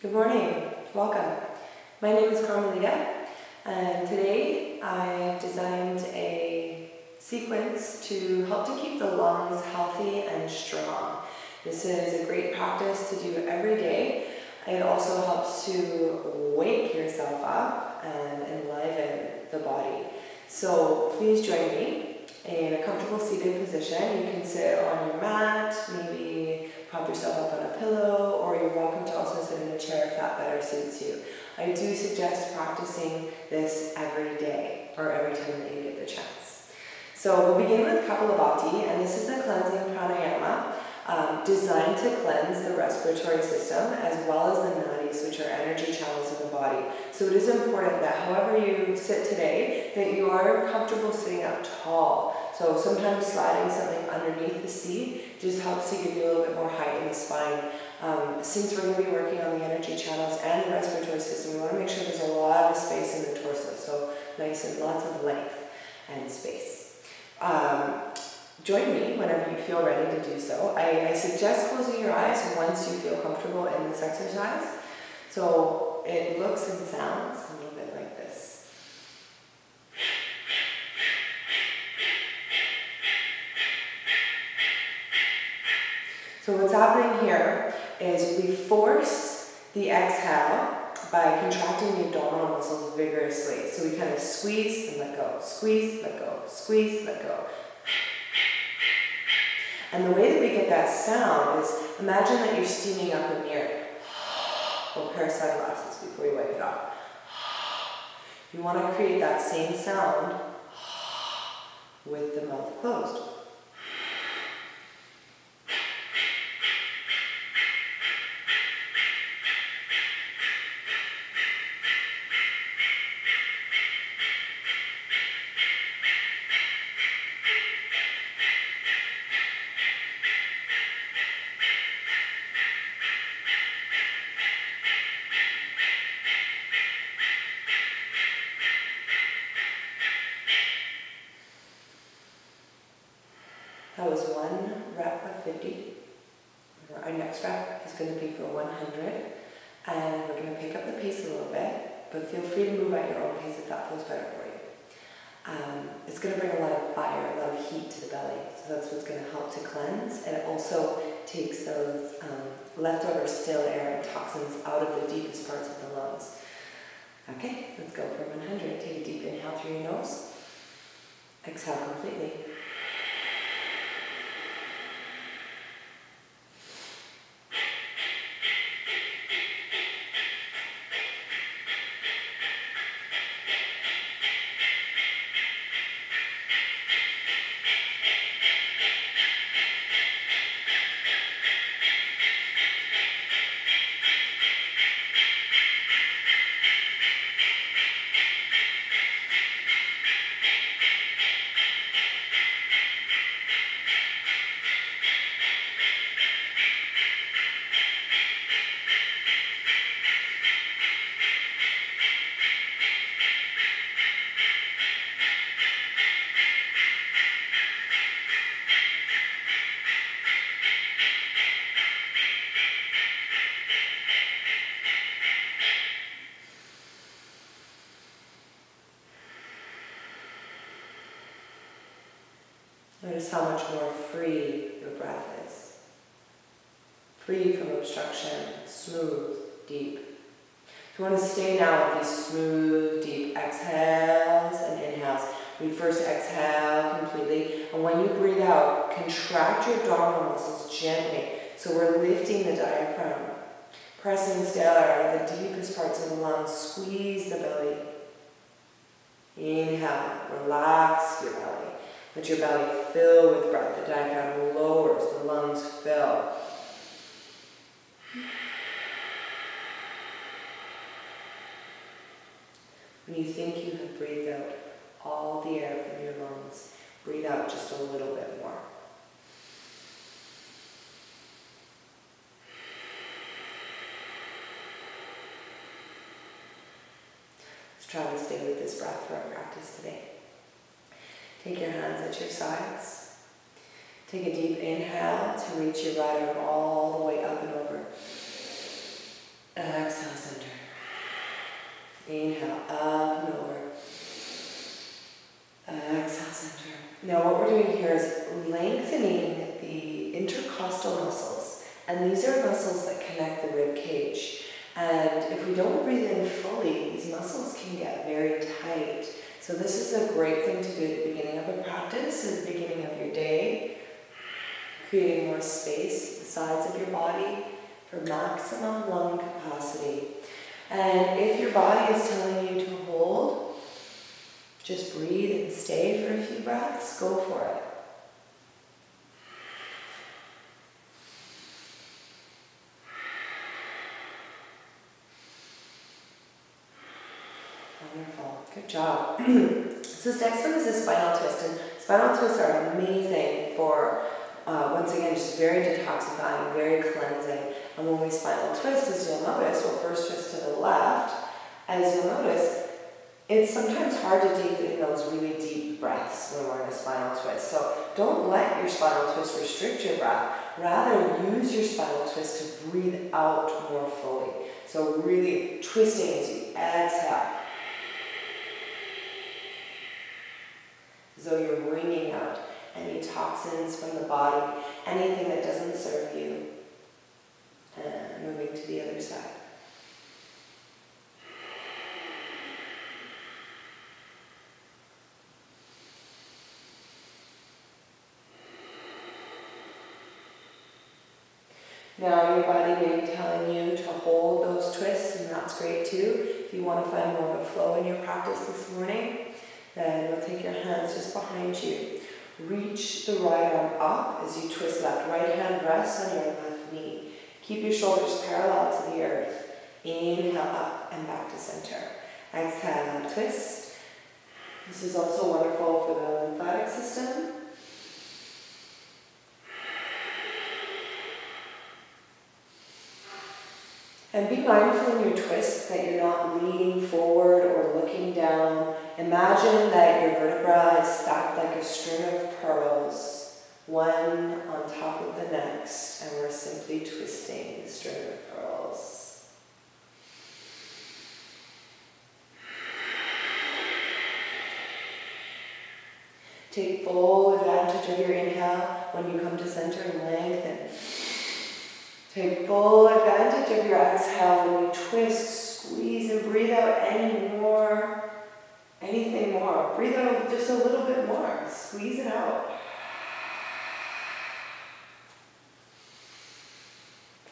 Good morning, welcome. My name is Carmelita, and today I designed a sequence to help to keep the lungs healthy and strong. This is a great practice to do every day. It also helps to wake yourself up and enliven the body. So please join me in a comfortable seated position. You can sit on your mat, maybe prop yourself up on a pillow, or you're welcome to also sit in a chair if that better suits you. I do suggest practicing this every day, or every time that you get the chance. So we'll begin with Kapalabhati, and this is a cleansing pranayama designed to cleanse the respiratory system as well as the nadis, which are energy channels in the body. So it is important that however you sit today, that you are comfortable sitting up tall. So sometimes sliding something underneath the seat just helps to give you a little bit more height in the spine. Since we're going to be working on the energy channels and the respiratory system, we want to make sure there's a lot of space in the torso, so nice and lots of length and space. Join me whenever you feel ready to do so. I suggest closing your eyes once you feel comfortable in this exercise. So it looks and sounds a little bit like this. So what's happening here is we force the exhale by contracting the abdominal muscles vigorously. So we kind of squeeze and let go, squeeze, let go, squeeze, let go. And the way that we get that sound is, imagine that you're steaming up a mirror, or a pair of sunglasses before you wipe it off. You want to create that same sound with the mouth closed. That was one rep of 50. Our next rep is going to be for 100. And we're going to pick up the pace a little bit, but feel free to move at your own pace if that feels better for you. It's going to bring a lot of fire, a lot of heat to the belly. So that's what's going to help to cleanse. And it also takes those leftover still air and toxins out of the deepest parts of the lungs. Okay, let's go for 100. Take a deep inhale through your nose. Exhale completely. Notice how much more free your breath is. Free from obstruction, smooth, deep. So we want to stay now with these smooth, deep exhales and inhales. We first exhale completely, and when you breathe out, contract your abdominal muscles gently. So we're lifting the diaphragm, pressing down out of the deepest parts of the lungs. Squeeze the belly. Inhale, relax your belly. Let your belly fill with breath. The diaphragm lowers, the lungs fill. When you think you have breathed out all the air from your lungs, breathe out just a little bit more. Let's try to stay with this breath through our practice today. Take your hands at your sides. Take a deep inhale to reach your right arm all the way up and over. Exhale. Now what we're doing here is lengthening the intercostal muscles, and these are muscles that connect the rib cage. And if we don't breathe in fully, these muscles can get very tight. So this is a great thing to do at the beginning of a practice, at the beginning of your day, creating more space, the sides of your body, for maximum lung capacity. And if your body is telling you to hold, just breathe and stay for a few breaths, go for it. Wonderful, good job. So this next one is a spinal twist, and spinal twists are amazing for, once again, just very detoxifying, very cleansing. And when we spinal twist, as you'll notice, we'll first twist to the left. As you'll notice, it's sometimes hard to take in those really deep breaths when we're in a spinal twist. So don't let your spinal twist restrict your breath. Rather, use your spinal twist to breathe out more fully. So really twisting as you exhale. As though you're wringing out any toxins from the body, anything that doesn't serve you. And moving to the other side. Now your body may be telling you to hold those twists, and that's great too. If you want to find more of a flow in your practice this morning, then you'll take your hands just behind you. Reach the right arm up as you twist left. Right hand rests on your left knee. Keep your shoulders parallel to the earth. Inhale up and back to center. Exhale, twist. This is also wonderful for the lymphatic system. And be mindful in your twists that you're not leaning forward or looking down. Imagine that your vertebra is stacked like a string of pearls, one on top of the next, and we're simply twisting the string of pearls. Take full advantage of your inhale when you come to center and lengthen. Take full advantage of your exhale when you twist, squeeze, and breathe out anything more. Breathe out just a little bit more. Squeeze it out.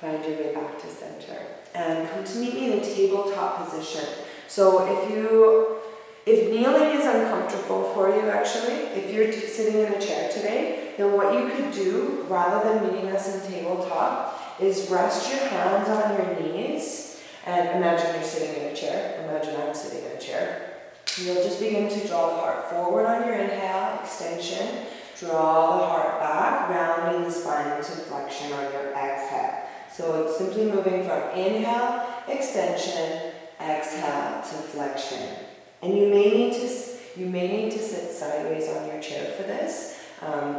Find your way back to center. And come to meet me in a tabletop position. So if kneeling is uncomfortable for you, actually, if you're sitting in a chair today, then what you could do, rather than meeting us in tabletop, is rest your hands on your knees, and imagine you're sitting in a chair. Imagine I'm sitting in a chair. You'll just begin to draw the heart forward on your inhale, extension. Draw the heart back, rounding the spine into flexion on your exhale. So it's simply moving from inhale, extension, exhale to flexion. And you may need to sit sideways on your chair for this.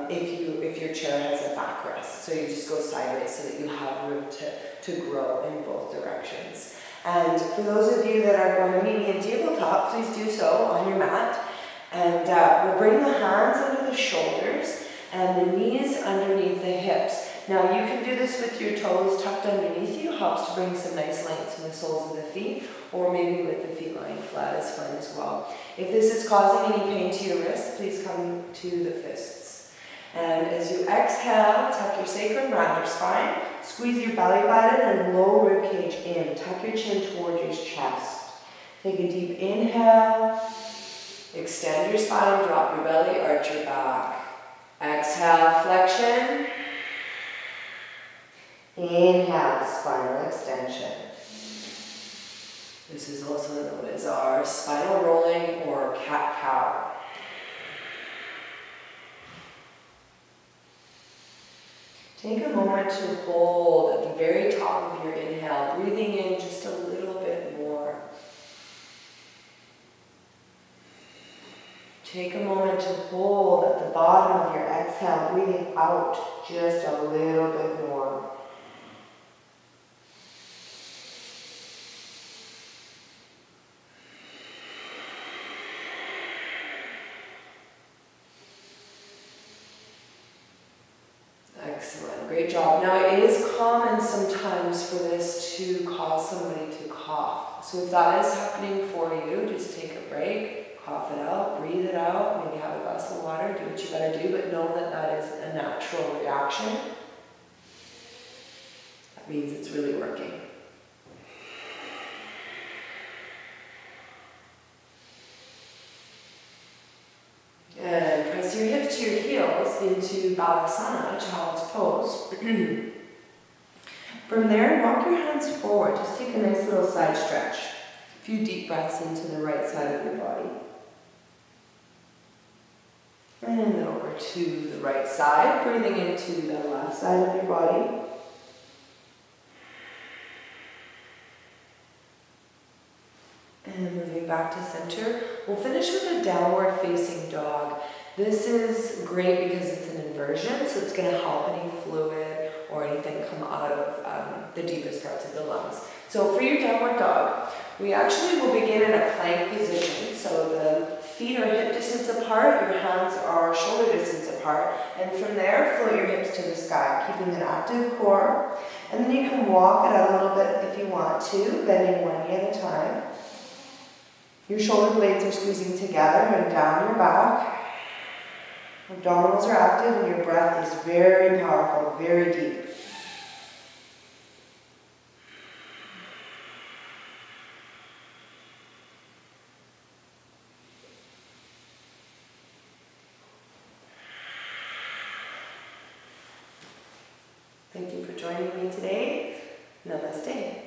If your chair has a backrest, so you just go sideways so that you have room to grow in both directions. And for those of you that are going to meet me in tabletop, please do so on your mat. And we'll bring the hands under the shoulders and the knees underneath the hips. Now you can do this with your toes tucked underneath you, helps to bring some nice length to the soles of the feet, or maybe with the feet lying flat is fine as well. If this is causing any pain to your wrists, please come to the fists. And as you exhale, tuck your sacrum round your spine, squeeze your belly button and low rib cage in. Tuck your chin towards your chest. Take a deep inhale, extend your spine, drop your belly, arch your back. Exhale, flexion. Inhale, spinal extension. This is also known as our spinal rolling or cat-cow. Take a moment to hold at the very top of your inhale, breathing in just a little bit more. Take a moment to hold at the bottom of your exhale, breathing out just a little bit more. Great job. Now it is common sometimes for this to cause somebody to cough. So if that is happening for you, just take a break, cough it out, breathe it out, maybe have a glass of water, do what you gotta do, but know that that is a natural reaction. That means it's really working. And press your hips to your heels into Balasana, child's pose. From there, walk your hands forward. Just take a nice little side stretch. A few deep breaths into the right side of your body. And then over to the right side, breathing into the left side of your body. And moving back to center. We'll finish with a downward facing dog. This is great because it's an inversion, so it's going to help any fluid or anything come out of the deepest parts of the lungs. So for your downward dog, we actually will begin in a plank position. So the feet are hip distance apart, your hands are shoulder distance apart, and from there, float your hips to the sky, keeping an active core. And then you can walk it out a little bit if you want to, bending one knee at a time. Your shoulder blades are squeezing together and down your back. Abdominals are active and your breath is very powerful, very deep. Thank you for joining me today. Namaste.